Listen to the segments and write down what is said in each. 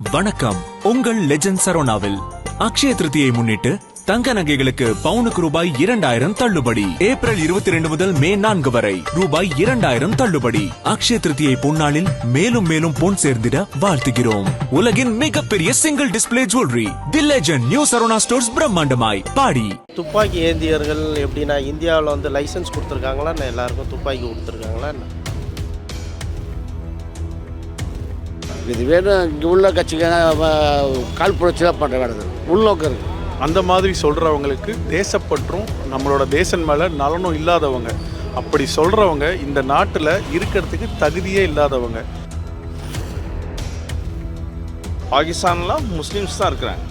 வணக்கம். உங்கள் லெஜண்ட் சரோனாவில் அக்ஷய திருதியை முன்னிட்டு தங்க நகைகளுக்கு பவுனுக்கு ரூபாய் 2000 தள்ளுபடி. ஏப்ரல் 22 முதல் மே 4 வரை ரூபாய் 2000 தள்ளுபடி. அக்ஷய திருதியை பொன்னாளில் மேலும் மேலும் பொன் சேர்ந்திட வாழ்த்துகிறோம். உலகின் மிகப்பெரிய single display jewellery the legend new Saravana stores பிரம்மாண்டமாய் பாடி. துப்பாக்கி ஏந்தியர்கள் எப்படின்னா இந்தியாவில் வந்து லைசன்ஸ் கொடுத்துருக்காங்களா? எல்லாருக்கும் துப்பாக்கி கொடுத்துருக்காங்களா? இது வேணும். இங்கே உள்ள கட்சிக்கான கால் புரட்சி தான் பண்ணுற வேலை உள்நோக்கம் இருக்குது. அந்த மாதிரி சொல்கிறவங்களுக்கு தேசப்பற்றும் நம்மளோட தேசம் மேலே நலனும் இல்லாதவங்க. அப்படி சொல்கிறவங்க இந்த நாட்டில் இருக்கிறதுக்கு தகுதியே இல்லாதவங்க. பாகிஸ்தானில் முஸ்லீம்ஸ் தான் இருக்கிறாங்க.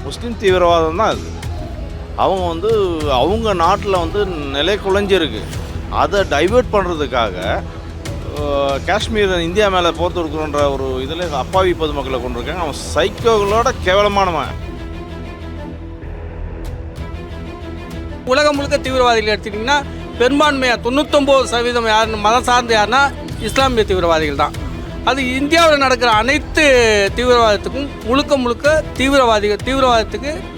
முஸ்லீம் தீவிரவாதம் தான் அது. அவங்க வந்து அவங்க நாட்டில் வந்து நிலை குலைஞ்சிருக்கு. அதை டைவெர்ட் பண்ணுறதுக்காக காஷ்மீர் இந்தியா மேலே போர் தொடுக்கிறோன்ற ஒரு இதில் அப்பாவி பொதுமக்களை கொண்டிருக்காங்க. அவன் சைக்கோகளோட கேவலமானவன். உலகம் முழுக்க தீவிரவாதிகள் எடுத்துக்கிட்டிங்கன்னா பெரும்பான்மையாக 99% யாருன்னு மதம் சார்ந்து யாருன்னா இஸ்லாமிய தீவிரவாதிகள் தான். அது இந்தியாவில் நடக்கிற அனைத்து தீவிரவாதத்துக்கும் முழுக்க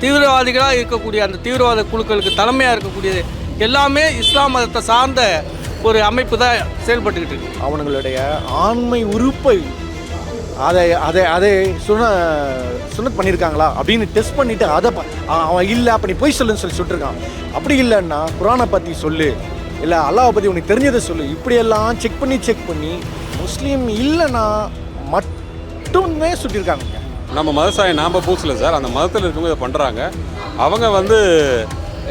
தீவிரவாதிகளாக இருக்கக்கூடிய அந்த தீவிரவாத குழுக்களுக்கு தலைமையாக இருக்கக்கூடியது எல்லாமே இஸ்லாம் மதத்தை சார்ந்த ஒரு அமைப்பு தான் செயல்பட்டுக்கிட்டு இருக்கு. அவனுங்களுடைய ஆண்மை உறுப்பை அதை சுனத் பண்ணியிருக்காங்களா அப்படின்னு டெஸ்ட் பண்ணிவிட்டு அதை அவன் இல்லை அப்போ நீ போய் சொல்லுன்னு சுட்டுருக்கான். அப்படி இல்லைன்னா குரானை பற்றி சொல்லு, இல்லை அல்லாவை பற்றி உனக்கு தெரிஞ்சதை சொல்லு. இப்படியெல்லாம் செக் பண்ணி முஸ்லீம் இல்லைன்னா மட்டுமே சுட்டிருக்காங்க. நம்ம மதசாயை நாம் பூசல சார், அந்த மதத்தில் இருக்கவங்க இதை பண்ணுறாங்க. அவங்க வந்து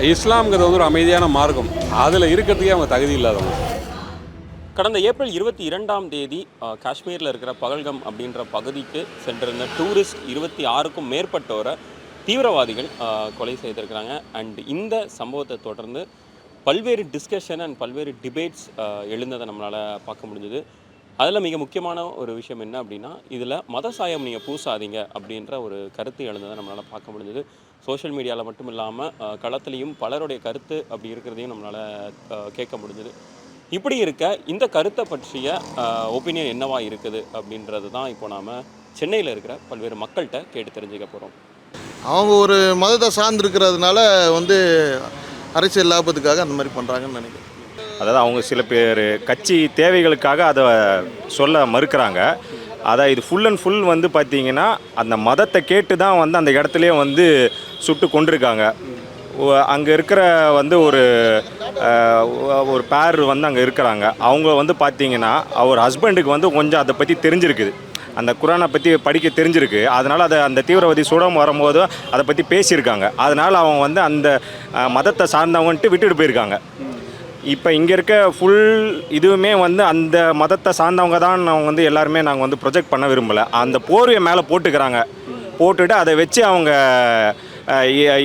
இஸ்லாம்ங்கிறது வந்து ஒரு அமைதியான மார்க்கம், அதில் இருக்கிறதுக்கே அவங்க தகுதி இல்லாதவங்க. கடந்த ஏப்ரல் 22ஆம் தேதி காஷ்மீரில் இருக்கிற பகல்கம் அப்படின்ற பகுதிக்கு சென்றிருந்த டூரிஸ்ட் 26க்கும் மேற்பட்டோரை தீவிரவாதிகள் கொலை செய்திருக்கிறாங்க. அண்ட் இந்த சம்பவத்தை தொடர்ந்து பல்வேறு டிஸ்கஷன் அண்ட் பல்வேறு டிபேட்ஸ் எழுந்ததை நம்மளால் பார்க்க முடிஞ்சுது. அதில் மிக முக்கியமான ஒரு விஷயம் என்ன அப்படின்னா, இதில் மத சாயம் நீங்கள் பூசாதீங்க அப்படின்ற ஒரு கருத்து எழுந்ததை நம்மளால் பார்க்க முடிஞ்சுது. சோஷியல் மீடியாவில் மட்டும் இல்லாமல் களத்துலேயும் பலருடைய கருத்து அப்படி இருக்கிறதையும் நம்மளால் கேட்க முடிஞ்சுது. இப்படி இருக்க இந்த கருத்தை பற்றிய ஒப்பீனியன் என்னவா இருக்குது அப்படின்றது தான் இப்போ நாம் சென்னையில் இருக்கிற பல்வேறு மக்கள்கிட்ட கேட்டு தெரிஞ்சுக்க போகிறோம். அவங்க ஒரு மதத்தை சார்ந்திருக்கிறதுனால வந்து அரசியல் லாபத்துக்காக அந்த மாதிரி பண்ணுறாங்கன்னு நினைக்கிறேன். அதாவது அவங்க சில பேர் கட்சி தேவைகளுக்காக அதை சொல்ல மறுக்கிறாங்க. அதான் இது ஃபுல் அண்ட் ஃபுல் வந்து பார்த்திங்கன்னா அந்த மதத்தை கேட்டு தான் வந்து அந்த இடத்துலையே வந்து சுட்டு கொண்டிருக்காங்க. அங்கே இருக்கிற வந்து ஒரு பேர் வந்து அங்கே இருக்கிறாங்க. அவங்க வந்து பார்த்திங்கன்னா அவர் ஹஸ்பண்டுக்கு வந்து கொஞ்சம் அதை பற்றி தெரிஞ்சிருக்குது, அந்த குரானை பற்றி படிக்க தெரிஞ்சிருக்கு. அதனால் அதை அந்த தீவிரவாதி சுடம் வரும்போது அதை பற்றி பேசியிருக்காங்க. அதனால் அவங்க வந்து அந்த மதத்தை சார்ந்தவங்கன்ட்டு விட்டுட்டு போயிருக்காங்க. இப்போ இங்கே இருக்க ஃபுல் இதுவுமே வந்து அந்த மதத்தை சார்ந்தவங்க தான் அவங்க வந்து எல்லாருமே நாங்கள் வந்து ப்ரொஜெக்ட் பண்ண விரும்பலை. அந்த போர்வையை மேலே போட்டுட்டு அதை வச்சு அவங்க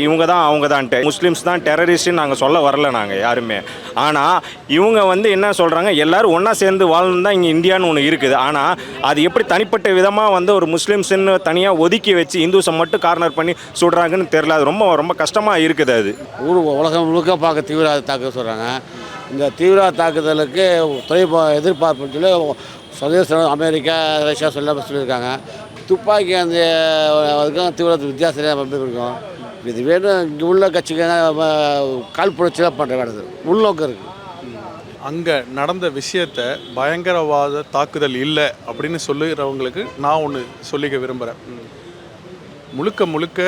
இவங்க தான் அவங்க தான்ட்டு முஸ்லீம்ஸ் தான் டெரரிஸ்ட்டுன்னு நாங்கள் சொல்ல வரல நாங்கள் யாருமே. ஆனால் இவங்க வந்து என்ன சொல்கிறாங்க, எல்லோரும் ஒன்றா சேர்ந்து வாழணும் தான் இங்கே இந்தியான்னு ஒன்று இருக்குது. ஆனால் அது எப்படி தனிப்பட்ட விதமாக வந்து ஒரு முஸ்லீம்ஸ்ன்னு தனியாக ஒதுக்கி வச்சு இந்துஸை மட்டும் கார்னர் பண்ணி சுடுறாங்கன்னு தெரியல. அது ரொம்ப ரொம்ப கஷ்டமாக இருக்குது. அது உலகம் முழுக்க பார்க்க தீவிரவாத தாக்குதல் சொல்கிறாங்க. இந்த தீவிரவாத தாக்குதலுக்கு எதிர்பார்ப்புன்னு சொல்லி சர்வதேச அமெரிக்கா ரஷ்யா சொல்லியிருக்காங்க. துப்பாக்கி அந்த அதுக்கும் தீவிரவாத வித்தியாசம் இருக்கும். இது வேணும். இங்கே உள்ள கட்சிக்கான கால் புரட்சி தான் பண்ணுற வேலை உள்நோக்கம் இருக்குது. அங்கே நடந்த விஷயத்தை பயங்கரவாத தாக்குதல் இல்லை அப்படின்னு சொல்லுகிறவங்களுக்கு நான் ஒன்று சொல்லிக்க விரும்புகிறேன். முழுக்க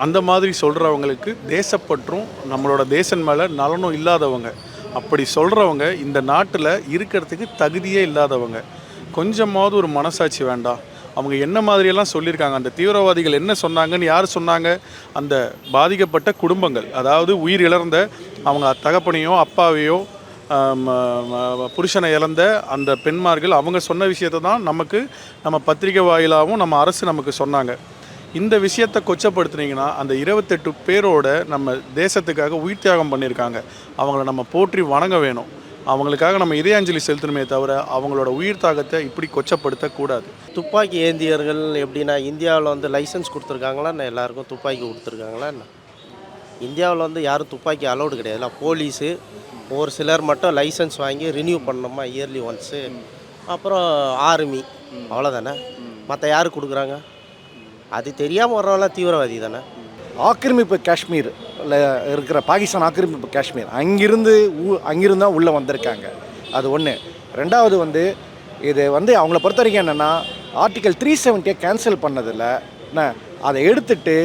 அந்த மாதிரி சொல்கிறவங்களுக்கு தேசப்பற்றும் நம்மளோட தேசம் மேலே நலனும் இல்லாதவங்க. அப்படி சொல்கிறவங்க இந்த நாட்டில் இருக்கிறதுக்கு தகுதியே இல்லாதவங்க. கொஞ்சமாவது ஒரு மனசாட்சி வேண்டாம்? அவங்க என்ன மாதிரியெல்லாம் சொல்லியிருக்காங்க, அந்த தீவிரவாதிகள் என்ன சொன்னாங்கன்னு யார் சொன்னாங்க? அந்த பாதிக்கப்பட்ட குடும்பங்கள், அதாவது உயிர் இழந்த அவங்க தகப்பனையோ அப்பாவையோ புருஷனை இழந்த அந்த பெண்மார்கள் அவங்க சொன்ன விஷயத்தை தான் நம்ம பத்திரிகை வாயிலாகவும் நம்ம அரசு நமக்கு சொன்னாங்க. இந்த விஷயத்தை கொச்சப்படுத்துனீங்கன்னா அந்த 28 பேரோட நம்ம தேசத்துக்காக உயிர் தியாகம் பண்ணியிருக்காங்க. அவங்கள நம்ம போற்றி வணங்க வேணும். அவங்களுக்காக நம்ம இதயாஞ்சலி செலுத்தணுமே தவிர அவங்களோட உயிர் தாகத்தை இப்படி கொச்சப்படுத்தக்கூடாது. துப்பாக்கி ஏந்தியர்கள் எப்படின்னா இந்தியாவில் வந்து லைசன்ஸ் கொடுத்துருக்காங்களா? எல்லாருக்கும் துப்பாக்கி கொடுத்துருக்காங்களா? இந்தியாவில் வந்து யாரும் துப்பாக்கி அலௌடு கிடையாது. போலீஸு ஒரு சிலர் மட்டும் லைசன்ஸ் வாங்கி ரினியூ பண்ணணுமா இயர்லி ஒன்ஸு. அப்புறம் ஆர்மி, அவ்வளோதானே. மற்ற யார் கொடுக்குறாங்க? அது தெரியாமல் வர்றவெல்லாம் தீவிரவாதி தானே. ஆக்கிரமிப்பு காஷ்மீரில் இருக்கிற பாகிஸ்தான் ஆக்கிரமிப்பு காஷ்மீர் அங்கிருந்து தான் உள்ளே வந்திருக்காங்க. அது ஒன்று. ரெண்டாவது வந்து இது வந்து அவங்கள பொறுத்த வரைக்கும் என்னென்னா ஆர்டிகல் 370 கேன்சல் பண்ணதில்ல என்ன, அதை எடுத்துட்டு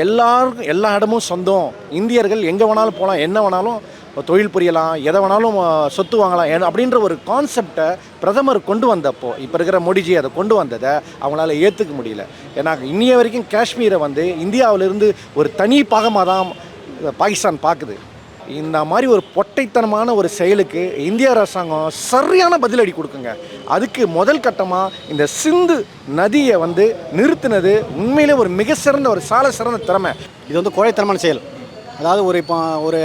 எல்லாருக்கும் எல்லா இடமும் சொந்தம், இந்தியர்கள் எங்கே வேணாலும் போகலாம், என்ன வேணாலும் தொழில் புரியலாம், எதை வேணாலும் சொத்து வாங்கலாம் அப்படின்ற ஒரு கான்செப்டை பிரதமர் கொண்டு வந்தப்போ இப்போ இருக்கிற மோடிஜி அதை கொண்டு வந்ததை அவங்களால ஏற்றுக்க முடியல. ஏன்னா இன்னைய வரைக்கும் காஷ்மீரை வந்து இந்தியாவிலிருந்து ஒரு தனி பாகமாக தான் பாகிஸ்தான் பார்க்குது. இந்த மாதிரி ஒரு பொட்டைத்தனமான ஒரு செயலுக்கு இந்திய அரசாங்கம் சரியான பதிலடி கொடுக்குங்க. அதுக்கு முதல் கட்டமாக இந்த சிந்து நதியை வந்து நிறுத்தினது உண்மையிலே ஒரு மிக சிறந்த ஒரு சால சிறந்த திறமை. இது வந்து கோழைத்தனமான செயல். அதாவது இப்போ ஒரு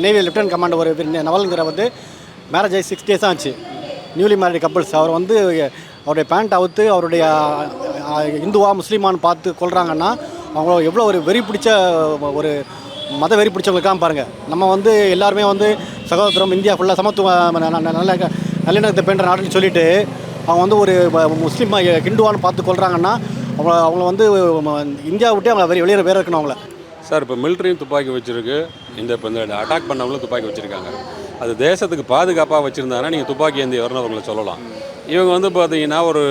நேவி லெஃப்டினன்ட் கமாண்டர் ஒரு நவலுங்கிற வந்து மேரேஜ் ஆகி 6 days ஆச்சு. நியூலி மேரிட் கப்புள்ஸ் அவர் வந்து அவருடைய பேண்ட் அவுத்து அவருடைய இந்துவா முஸ்லீமான்னு பார்த்து கொள்கிறாங்கன்னா அவங்க எவ்வளோ ஒரு வெறி பிடிச்ச ஒரு மத வெறி பிடிச்சவங்களுக்காக பாருங்கள். நம்ம வந்து எல்லாருமே வந்து சகோதரம் இந்தியா ஃபுல்லாக சமத்துவம் நல்ல நல்லிணக்கத்தை பேண்ட நாட்டுன்னு சொல்லிட்டு அவங்க வந்து ஒரு முஸ்லீம் ஹிந்துவான்னு பார்த்து கொள்கிறாங்கன்னா அவங்கள வந்து இந்தியா விட்டு அவங்கள வெளியே வேற இருக்கணும் அவங்கள. சார் இப்போ மிலிட்ரியும் துப்பாக்கி வச்சுருக்கு, இந்த அட்டாக் பண்ணவங்களும் துப்பாக்கி வச்சுருக்காங்க. அது தேசத்துக்கு பாதுகாப்பாக வச்சுருந்தாங்கன்னா நீங்கள் துப்பாக்கி ஏந்தி வரணும் அவங்கள சொல்லலாம். இவங்க வந்து பார்த்தீங்கன்னா ஒரு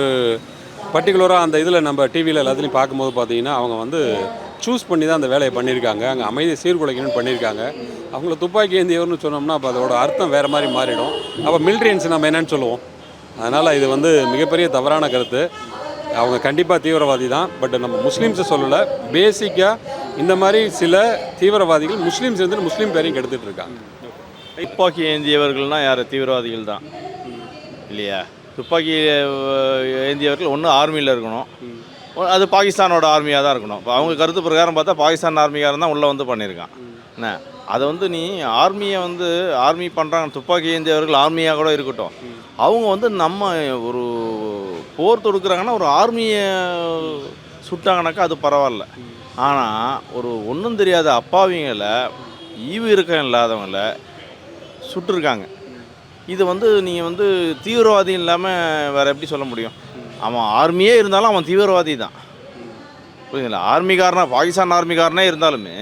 பர்டிகுலராக அந்த இதில் நம்ம டிவியில் எல்லாத்துலேயும் பார்க்கும்போது பார்த்தீங்கன்னா அவங்க வந்து சூஸ் பண்ணி தான் அந்த வேலையை பண்ணியிருக்காங்க. அங்கே அமைதியை சீர்குலைக்கணும்னு பண்ணியிருக்காங்க. அவங்கள துப்பாக்கி ஏந்தியவர்னு சொன்னோம்னா அப்போ அதோட அர்த்தம் வேறு மாதிரி மாறிடும். அப்போ மிலிட்ரியன்ஸ் நம்ம என்னன்னு சொல்லுவோம். அதனால் இது வந்து மிகப்பெரிய தவறான கருத்து. அவங்க கண்டிப்பாக தீவிரவாதி தான். பட் நம்ம முஸ்லீம்ஸை சொல்லலை. பேசிக்காக இந்த மாதிரி சில தீவிரவாதிகள் முஸ்லீம்ஸ் இருந்து முஸ்லீம் பேரையும் கெடுத்துட்டு இருக்காங்க. துப்பாக்கி ஏந்தியவர்கள்னால் யார்? தீவிரவாதிகள் தான் இல்லையா? துப்பாக்கி ஏந்தியவர்கள் ஒன்று ஆர்மியில் இருக்கணும், அது பாகிஸ்தானோட ஆர்மியாக தான் இருக்கணும். இப்போ அவங்க கருத்து பிரகாரம் பார்த்தா பாகிஸ்தான் ஆர்மிக்காரன் தான் உள்ளே வந்து பண்ணியிருக்கான். என்ன அதை வந்து நீ ஆர்மியை வந்து ஆர்மி பண்ணுறாங்க, துப்பாக்கி ஏந்தியவர்கள் ஆர்மியாக கூட இருக்கட்டும், அவங்க வந்து நம்ம ஒரு போர் தொடுக்குறாங்கன்னா ஒரு ஆர்மியை சுட்டாங்கனாக்கா அது பரவாயில்ல. ஆனால் ஒரு ஒன்றும் தெரியாத அப்பாவிங்களை ஈவு இருக்கம் இல்லாதவங்களை சுட்டிருக்காங்க. இது வந்து நீங்கள் வந்து தீவிரவாதி இல்லாமல் வேறு எப்படி சொல்ல முடியும்? அவன் ஆர்மியே இருந்தாலும் அவன் தீவிரவாதி தான். புரியுதுங்களா? ஆர்மிக்காரனா பாகிஸ்தான் ஆர்மிக்காரனே இருந்தாலுமே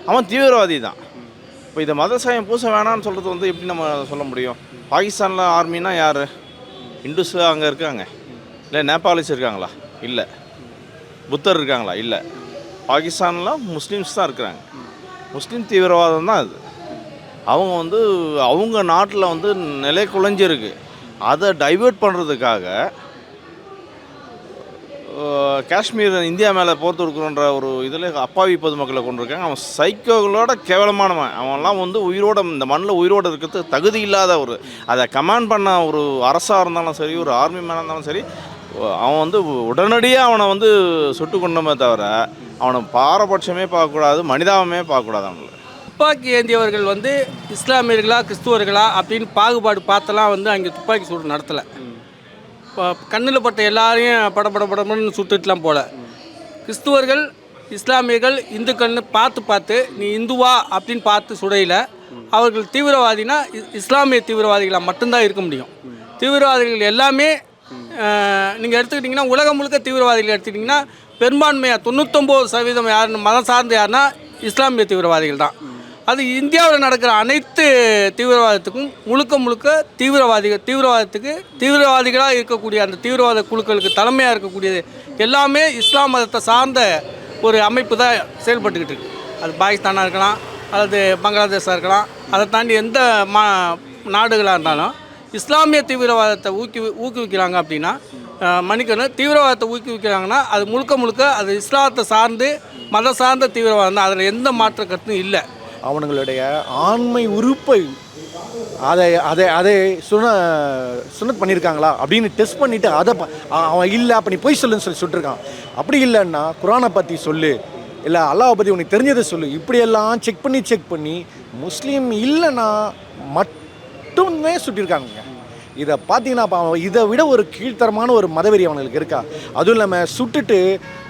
அவன் தீவிரவாதி தான். இப்போ இதை மதசாயம் பூச வேணான்னு சொல்கிறது வந்து எப்படி நம்ம சொல்ல முடியும்? பாகிஸ்தானில் ஆர்மினா யார்? இந்துஸ் அங்கே இருக்காங்க, இல்லை நேபாளிஸ் இருக்காங்களா? இல்லை. புத்தர் இருக்காங்களா? இல்லை. பாகிஸ்தானில் முஸ்லீம்ஸ் தான் இருக்கிறாங்க. முஸ்லீம் தீவிரவாதம் தான் அது. அவங்க வந்து அவங்க நாட்டில் வந்து நிலை குலைஞ்சிருக்கு, அதை டைவெர்ட் பண்ணுறதுக்காக காஷ்மீர் இந்தியா மேலே போர் தொடுக்கிறோன்ற ஒரு இதில் அப்பாவி பொதுமக்களை கொண்டிருக்காங்க. அவன் சைக்கோகளோட கேவலமானவன். அவன்லாம் வந்து உயிரோட இந்த மண்ணில் உயிரோடு இருக்கிறதுக்கு தகுதி இல்லாத ஒரு அதை கமாண்ட் பண்ண ஒரு அரசாக இருந்தாலும் சரி, ஒரு ஆர்மி மேனாக இருந்தாலும் சரி, அவன் வந்து உடனடியாக அவனை வந்து சுட்டு கொண்டமே தவிர அவனை பாரபட்சமே பார்க்கக்கூடாது, மனிதாபமே பார்க்கக்கூடாது. அவங்கள துப்பாக்கி ஏந்தியவர்கள் வந்து இஸ்லாமியர்களா கிறிஸ்துவர்களா அப்படின்னு பாகுபாடு பார்த்தலாம் வந்து அங்கே துப்பாக்கி சூடு நடத்தலை. இப்போ கண்ணில் பட்ட எல்லாரையும் படப்படன்னு சுட்டுட்டுலாம் போல. கிறிஸ்துவர்கள் இஸ்லாமியர்கள் இந்துக்கள்னு பார்த்து நீ இந்துவா அப்படின்னு பார்த்து சுடையில் அவர்கள் தீவிரவாதினா இஸ்லாமிய தீவிரவாதிகளாக மட்டும்தான் இருக்க முடியும். தீவிரவாதிகள் எல்லாமே நீங்கள் எடுத்துக்கிட்டிங்கன்னா உலகம் முழுக்க தீவிரவாதிகள் எடுத்துக்கிட்டிங்கன்னா பெரும்பான்மையாக 99% யாருன்னு மதம் சார்ந்து யாருன்னா இஸ்லாமிய தீவிரவாதிகள் தான். அது இந்தியாவில் நடக்கிற அனைத்து தீவிரவாதத்துக்கும் முழுக்க தீவிரவாதிகளாக இருக்கக்கூடிய அந்த தீவிரவாத குழுக்களுக்கு தலைமையாக இருக்கக்கூடியது எல்லாமே இஸ்லாம் மதத்தை சார்ந்த ஒரு அமைப்பு தான் செயல்பட்டுக்கிட்டு இருக்குது. அது பாகிஸ்தானாக இருக்கலாம், அல்லது பங்களாதேஷாக இருக்கலாம், அதை தாண்டி எந்த நாடுகளாக இருந்தாலும் இஸ்லாமிய தீவிரவாதத்தை ஊக்குவிக்கிறாங்க அப்படின்னா மன்னிக்கணும், தீவிரவாதத்தை ஊக்குவிக்கிறாங்கன்னா அது முழுக்க அது இஸ்லாத்தை சார்ந்து மத சார்ந்த தீவிரவாதம் தான். அதில் எந்த மாற்ற கருத்தும் இல்லை. அவனுங்களுடைய ஆண்மை உறுப்பை அதை சுனத் பண்ணியிருக்காங்களா அப்படின்னு டெஸ்ட் பண்ணிவிட்டு அதை அவன் இல்லை அப்போ நீ போய் சொல்லுன்னு சுட்டிருக்கான். அப்படி இல்லைன்னா குரானை பற்றி சொல்லு, இல்லை அல்லாஹ்வை பற்றி உனக்கு தெரிஞ்சதை சொல்லு, இப்படியெல்லாம் செக் பண்ணி முஸ்லீம் இல்லைன்னா மட்டுமே சுட்டிருக்காங்க. இதை பார்த்தீங்கன்னா அப்போ அவன் இதை விட ஒரு கீழ்த்தரமான ஒரு மதவெறி அவனுக்கு இருக்கா? அதுவும் இல்லாமல் சுட்டுட்டு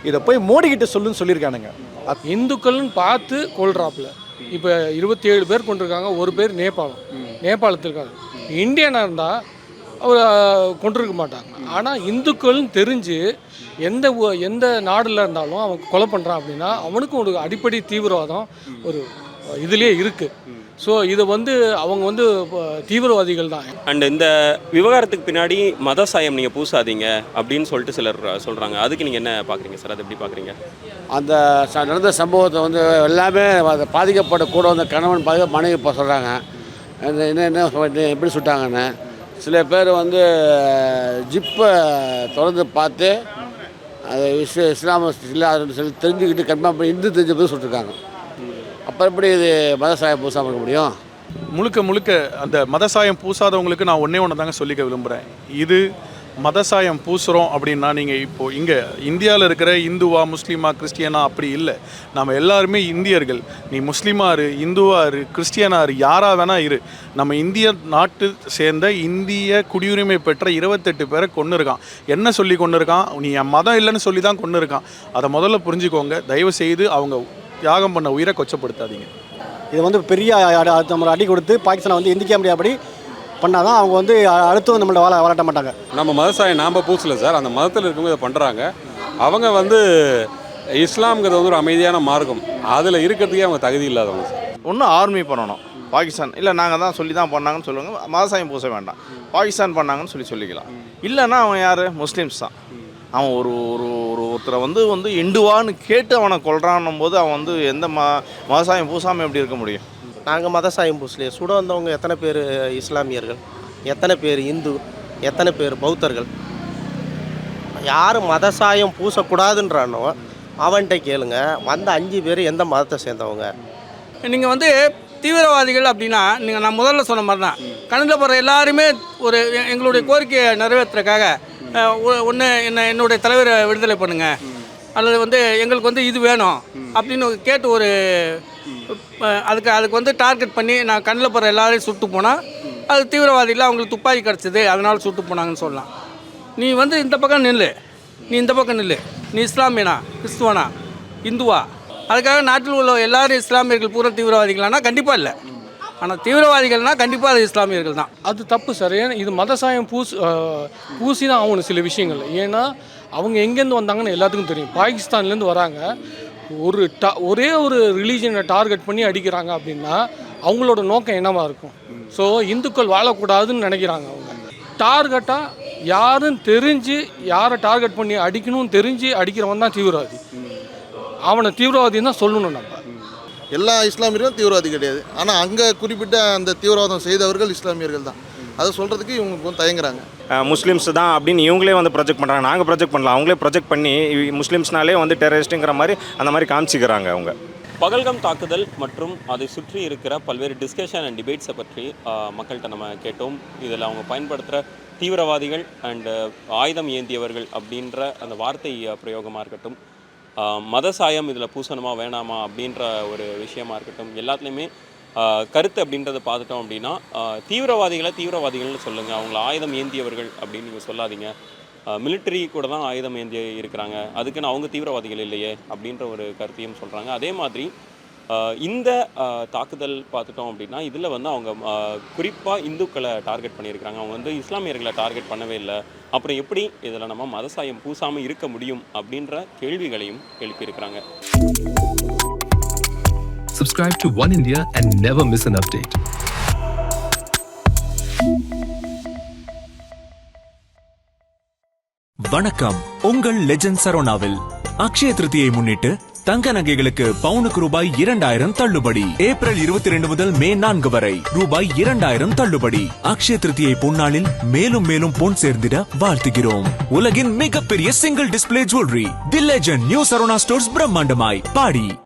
இதை போய் மோடிக்கிட்ட சொல்லுன்னு சொல்லியிருக்கானுங்க. இந்துக்கள்னு பார்த்து கொள்றாப்புல. இப்போ 27 பேர் கொண்டிருக்காங்க, ஒரு பேர் நேபாளத்தில் இருக்காங்க. இந்தியனாக இருந்தால் அவர் கொண்டிருக்க மாட்டாங்க. ஆனால் இந்துக்கள்னு தெரிஞ்சு எந்த நாடில் இருந்தாலும் அவன் கொலை பண்ணுறான் அப்படின்னா அவனுக்கும் ஒரு அடிப்படை தீவிரவாதம் ஒரு இதுலேயே இருக்குது. ஸோ இதை அவங்க தீவிரவாதிகள் தான். அண்ட் இந்த விவகாரத்துக்கு பின்னாடி மத சாயம் நீங்கள் பூசாதீங்க அப்படின்னு சொல்லிட்டு சிலர் சொல்கிறாங்க. அதுக்கு நீங்கள் என்ன பார்க்குறீங்க சார்? அது எப்படி பார்க்குறீங்க? அந்த நடந்த சம்பவத்தை எல்லாமே பாதிக்கப்பட்ட கூட வந்த கணவன் மனைவி இப்போ சொல்கிறாங்க என்ன எப்படி சுட்டாங்கன்னு. சில பேர் ஜிப்பை திறந்து பார்த்து அது இஸ்லாம இல்லை சொல்லி தெரிஞ்சுக்கிட்டு கன்ஃபார்ம் பண்ணி இந்து தெரிஞ்ச போது சுட்டிருக்காங்க. அப்புறம் எப்படி இது மதசாயம் பூசாமல் இருக்க முடியும்? முழுக்க அந்த மதசாயம் பூசாதவங்களுக்கு நான் ஒன்று தாங்க சொல்லிக்க விரும்புகிறேன். இது மதசாயம் பூசுகிறோம் அப்படின்னா நீங்கள் இப்போது இங்கே இந்தியாவில் இருக்கிற இந்துவா முஸ்லீமா கிறிஸ்டியனா அப்படி இல்லை. நம்ம எல்லாருமே இந்தியர்கள். நீ முஸ்லீமா இரு, இந்துவா இரு, கிறிஸ்டியனா இரு, யாராக வேணா இரு. நம்ம இந்திய நாட்டு சேர்ந்த இந்திய குடியுரிமை பெற்ற 28 பேரை கொன்று இருக்கான். என்ன சொல்லி கொண்டு இருக்கான்? நீ என் மதம் இல்லைன்னு சொல்லி தான் கொன்று இருக்கான். அதை முதல்ல புரிஞ்சுக்கோங்க. தயவு செய்து அவங்க தியாகம் பண்ண உயிரை கொச்சப்படுத்தாதீங்க. இது பெரிய நம்ம அடி கொடுத்து பாகிஸ்தானை இந்திக்க முடியாதபடி பண்ணால் தான் அவங்க அடுத்து நம்மளை வாழாட்ட மாட்டாங்க. நம்ம மதசாயம் நாம் பூசல சார், அந்த மதத்தில் இருக்கவங்க இதை பண்ணுறாங்க. அவங்க இஸ்லாம்ங்கிறது ஒரு அமைதியான மார்க்கம், அதில் இருக்கிறதுக்கே அவங்க தகுதி இல்லாதவங்க சார். ஒன்றும் ஆர்மி பண்ணணும். பாகிஸ்தான் இல்லை நாங்கள் தான் சொல்லி தான் பண்ணாங்கன்னு சொல்லுவாங்க. மதசாயம் பூச வேண்டாம், பாகிஸ்தான் பண்ணாங்கன்னு சொல்லிக்கலாம். இல்லைன்னா அவன் யார்? முஸ்லீம்ஸ் தான். அவன் ஒருத்தரை இண்டுவான்னு கேட்டு அவனை கொல்றான்னும் போது அவன் எந்த மதசாயம் பூசாமல் எப்படி இருக்க முடியும்? நாங்கள் மதசாயம் பூசலையே. சுட வந்தவங்க எத்தனை பேர் இஸ்லாமியர்கள், எத்தனை பேர் இந்து, எத்தனை பேர் பௌத்தர்கள்? யார் மதசாயம் பூசக்கூடாதுன்றானோ அவன்கிட்ட கேளுங்க. வந்த 5 பேர் எந்த மதத்தை சேர்ந்தவங்க? நீங்கள் தீவிரவாதிகள் அப்படின்னா நான் முதல்ல சொன்ன மாதிரி தான். கணக்கில் போகிற எல்லாருமே எங்களுடைய கோரிக்கையை நிறைவேற்றுறதுக்காக ஒன்று என்னுடைய தலைவரை விடுதலை பண்ணுங்கள், அல்லது எங்களுக்கு இது வேணும் அப்படின்னு கேட்டு அதுக்கு டார்கெட் பண்ணி நான் கண்ணில் போகிற எல்லாரையும் சுட்டு போனால் அது தீவிரவாதிகள். அவங்களுக்கு துப்பாக்கி கிடச்சிது அதனால் சுட்டு போனாங்கன்னு சொல்லலாம். நீ இந்த பக்கம் நில்லு, நீ இந்த பக்கம் நில்லு. நீ இஸ்லாமியனா, கிறிஸ்துவனா, இந்துவா? அதுக்காக நாட்டில் உள்ள எல்லாரும் இஸ்லாமியர்கள் பூரா தீவிரவாதிகளானா கண்டிப்பாக இல்லை. ஆனால் தீவிரவாதிகள்னால் கண்டிப்பாக அது இஸ்லாமியர்கள் தான். அது தப்பு சார். ஏன்னா இது மதசாயம் பூசி தான் ஆகணும் சில விஷயங்கள். ஏன்னா அவங்க எங்கேருந்து வந்தாங்கன்னு எல்லாத்துக்கும் தெரியும். பாகிஸ்தான்லேருந்து வராங்க, ஒரே ஒரு ரிலீஜனை டார்கெட் பண்ணி அடிக்கிறாங்க அப்படின்னா அவங்களோட நோக்கம் என்னவாக இருக்கும்? ஸோ இந்துக்கள் வாழக்கூடாதுன்னு நினைக்கிறாங்க. அவங்க டார்கெட்டாக யாருன்னு தெரிஞ்சு யாரை டார்கெட் பண்ணி அடிக்கணும்னு தெரிஞ்சு அடிக்கிறவன் தான் தீவிரவாதி. அவனை தீவிரவாதின்னு தான் சொல்லணும். நம்ம எல்லா இஸ்லாமியர்களும் தீவிரவாதி கிடையாது. ஆனால் அங்கே குறிப்பிட்ட அந்த தீவிரவாதம் செய்தவர்கள் இஸ்லாமியர்கள் தான். அதை சொல்கிறதுக்கு இவங்க தயங்குறாங்க. முஸ்லீம்ஸ் தான் அப்படின்னு இவங்களே ப்ரொஜெக்ட் பண்ணுறாங்க. நாங்கள் ப்ரொஜெக்ட் பண்ணலாம், அவங்களே ப்ரொஜெக்ட் பண்ணி முஸ்லீம்ஸ்னாலே டெரரிஸ்ட்டுங்கிற மாதிரி அந்த மாதிரி காமிச்சிக்கிறாங்க அவங்க. பகல்காம் தாக்குதல் மற்றும் அதை சுற்றி இருக்கிற பல்வேறு டிஸ்கஷன் அண்ட் டிபேட்ஸை பற்றி மக்கள்கிட்ட நம்ம கேட்டோம். இதில் அவங்க பயன்படுத்துகிற தீவிரவாதிகள் அண்டு ஆயுதம் ஏந்தியவர்கள் அப்படின்ற அந்த வார்த்தை பிரயோகமாக இருக்கட்டும், மதசாயம் இதில் பூசணுமா வேணாமா அப்படின்ற ஒரு விஷயமா இருக்கட்டும், எல்லாத்துலேயுமே கருத்து அப்படின்றத பார்த்துட்டோம் அப்படின்னா தீவிரவாதிகள்னு சொல்லுங்கள், அவங்கள ஆயுதம் ஏந்தியவர்கள் அப்படின்னு நீங்கள் சொல்லாதீங்க. மிலிட்டரி கூட தான் ஆயுதம் ஏந்தி இருக்கிறாங்க, அதுக்குன்னு அவங்க தீவிரவாதிகள் இல்லையே அப்படின்ற ஒரு கருத்தையும் சொல்கிறாங்க. அதே மாதிரி இந்த தாக்குதல் பார்த்துட்டோம் அப்படின்னா இதில் அவங்க குறிப்பாக இந்துக்களை டார்கெட் பண்ணியிருக்கிறாங்க. அவங்க இஸ்லாமியர்களை டார்கெட் பண்ணவே இல்லை. அப்புறம் எப்படி இதில் நம்ம மதசாயம் பூசாமல் இருக்க முடியும் அப்படின்ற கேள்விகளையும் எழுப்பியிருக்கிறாங்க. Subscribe to One India and never miss an update. வணக்கம். உங்கள் லெஜண்ட் சரோனாவில் அக்ஷய திருதியை முன்னிட்டு தங்க நகைகளுக்கு பவுனுக்கு ரூபாய் 2000 தள்ளுபடி. ஏப்ரல் 22 முதல் மே 4 வரை ரூபாய் 2000 தள்ளுபடி. அக்ஷய திருதியை பொன்னாளில் மேலும் மேலும் பொன் சேர்ந்திட வாழ்த்துகிறோம். உலகின் மிகப்பெரிய single display jewellery the legend new Saravana stores பிரம்மாண்டமாய் பாடி.